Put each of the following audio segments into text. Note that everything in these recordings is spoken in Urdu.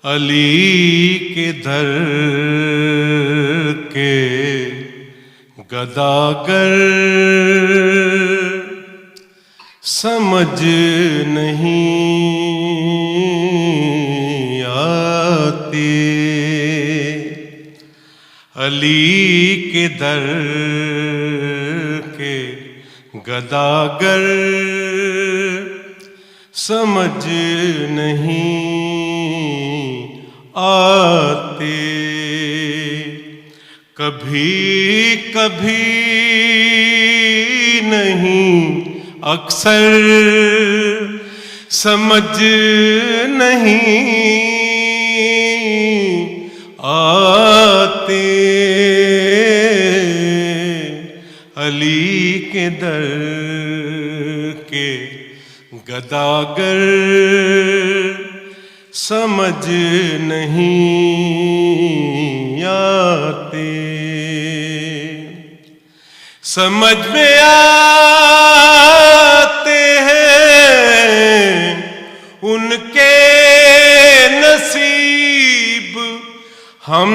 علی کے در کے گداگر سمجھ نہیں آتے، علی کے در کے گداگر سمجھ نہیں آتے، کبھی کبھی نہیں اکثر سمجھ نہیں آتے، علی کے در کے گداگر سمجھ نہیں آتے، سمجھ میں آتے ہیں ان کے نصیب ہم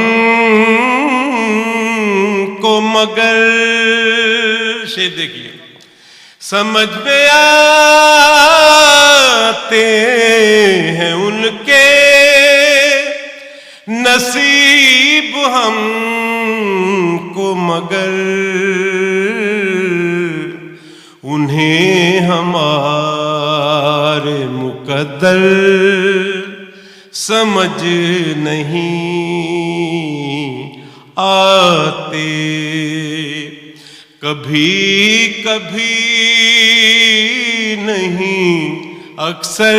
کو مگر، شعر دیکھیے، سمجھ میں آتے ہیں ان کے نصیب ہم کو مگر انہیں ہمارے مقدر سمجھ نہیں آتے، کبھی کبھی نہیں اکثر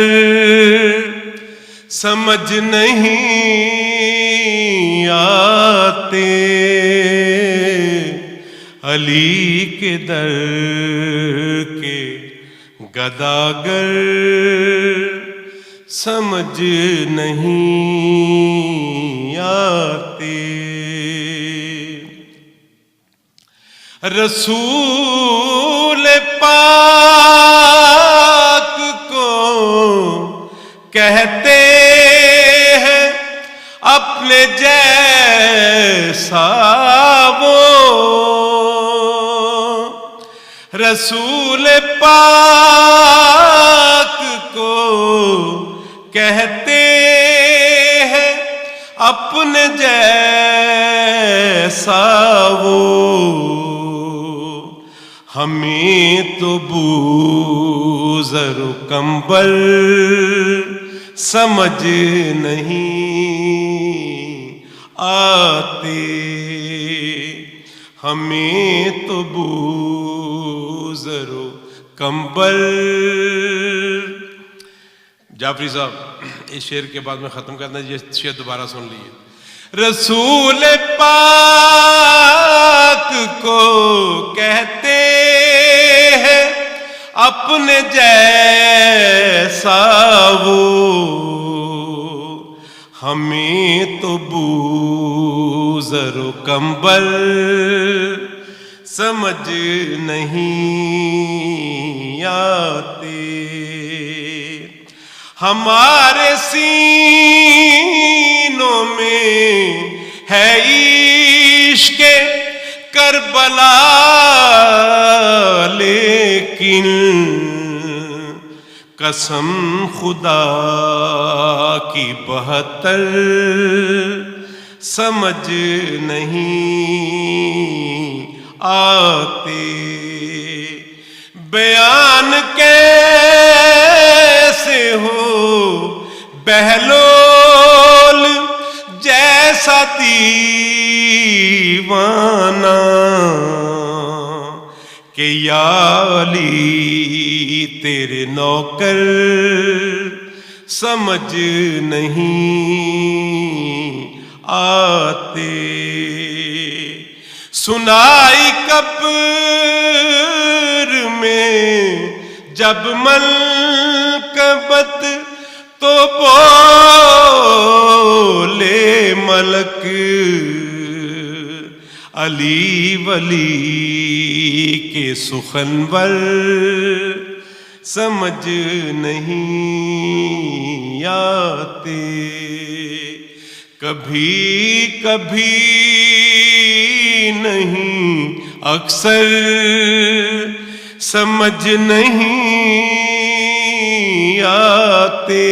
سمجھ نہیں آتے، علی کے در کے گداگر سمجھ نہیں آتے، رسول پاک کو کہتے ہیں اپنے جیسا وہ، رسول پاک کو کہتے ہیں اپنے جیسا وہ، ہمیں تو بوزر و کمبل سمجھ نہیں آتے، ہمیں تو بوزر و کمبل۔ جعفری صاحب اس شعر کے بعد میں ختم کرنا، یہ شعر دوبارہ سن لیجیے، رسول پاک کو کہتے ہیں اپنے جیسا وہ، ہمیں تو بوزر و کمبل سمجھ نہیں آتے، ہمارے سینوں میں ہے عشق کربلا لیکن قسم خدا کی 72 سمجھ نہیں آتے، بیان کیسے ہو بہلول جیسا دیوانہ کہ یا علی تیرے نوکر سمجھ نہیں آتے، سنائی قبر میں جب منقبت تو بولے ملک علی ولی کے سخنور سمجھ نہیں آتے، کبھی کبھی نہیں اکثر سمجھ نہیں آتے،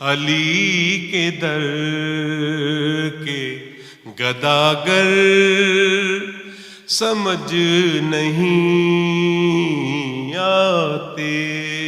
علی کے در کے گداگر سمجھ نہیں آتے۔